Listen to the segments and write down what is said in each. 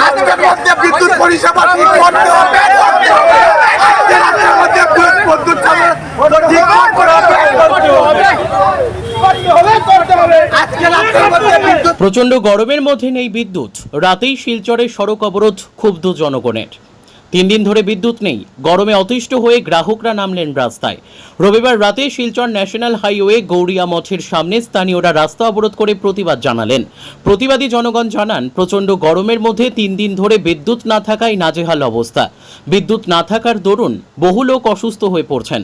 আজকের মধ্যে বিদ্যুৎ পরিষেবা ঠিক করতে হবে। আজকে রাতের মধ্যে বিদ্যুৎ ঠিক করতে হবে। প্রচন্ড গরমের মধ্যে নেই বিদ্যুৎ, রাতেই শিলচরে সড়ক অবরোধ, ক্ষুব্ধ জনগণের। 3 দিন ধরে বিদ্যুৎ নেই, গরমে অতিষ্ঠ হয়ে গ্রাহকরা নামলেন রাস্তায়। রবিবার রাতে শিলচর ন্যাশনাল হাইওয়ে গৌরিয়া মঠের সামনে স্থানীয়রা রাস্তা অবরোধ করে প্রতিবাদ জানালেন। প্রতিবাদী জনগণ জানান, প্রচন্ড গরমের মধ্যে 3 দিন ধরে বিদ্যুৎ না থাকায় নাজেহাল অবস্থা। বিদ্যুৎ না থাকার দরুন বহু লোক অসুস্থ হয়ে পড়ছেন।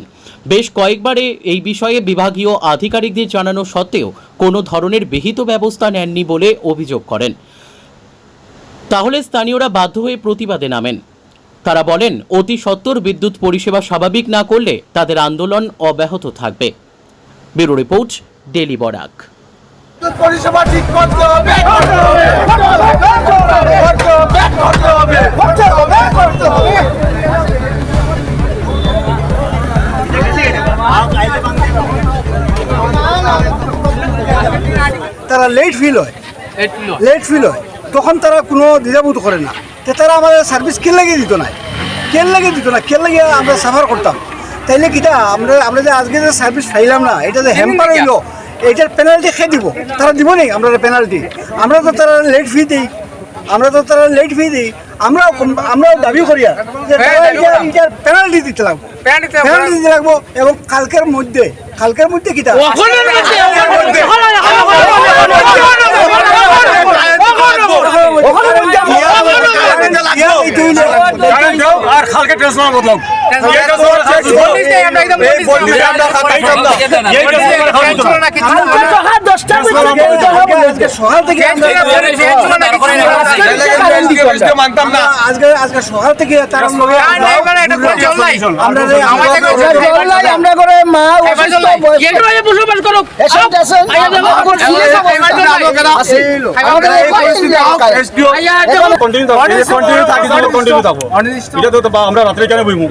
বেশ কয়েকবারে এই বিষয়ে বিভাগীয় আধিকারিকদের জানানো সত্ত্বেও কোনো ধরনের বিহিত ব্যবস্থা নেননি বলে অভিযোগ করেন। তাহলে স্থানীয়রা বাধ্য হয়ে প্রতিবাদে নামেন। তারা বলেন, অতি সত্বর বিদ্যুৎ পরিষেবা স্বাভাবিক না করলে তাদের আন্দোলন অব্যাহত থাকবে। Bureau report, daily Barak. পরিষেবা ঠিক করতে হবে। তারা লেট ফিল হয় তখন তারা কোনো দ্বিধাবোধ করে না। তো তারা আমাদের সার্ভিস কেন লাগিয়ে দিত না, কেন লাগিয়ে আমরা সাফার করতাম। তাইলে কিটা আমরা যে আজকে যে সার্ভিস পাইলাম না, এটা যে হ্যাম্পার হইল, এটার পেনাল্টি খেয়ে দিব। তারা দিব নেই আমরা পেনাল্টি? আমরা তো তারা লেট ফি দিই, আমরাও দাবি করি যে এটার পেনাল্টি দিতে লাগবো। এবং কালকের মধ্যে কিটা আর কালকে ট্রান্সফার বদলাও সকাল থেকে আজকে সকাল থেকে আমরা করে মা আমরা রাত্রে কেন বইমু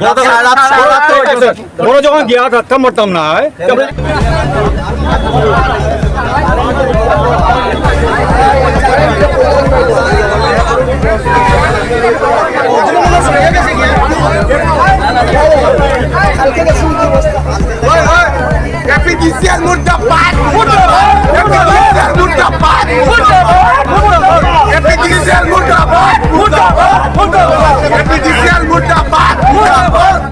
বড় যখন গিয়া থাকতাম পারতাম না। এপিডিসিএল মুর্দাবাদ, এপিডিসিএল মুর্দাবাদ।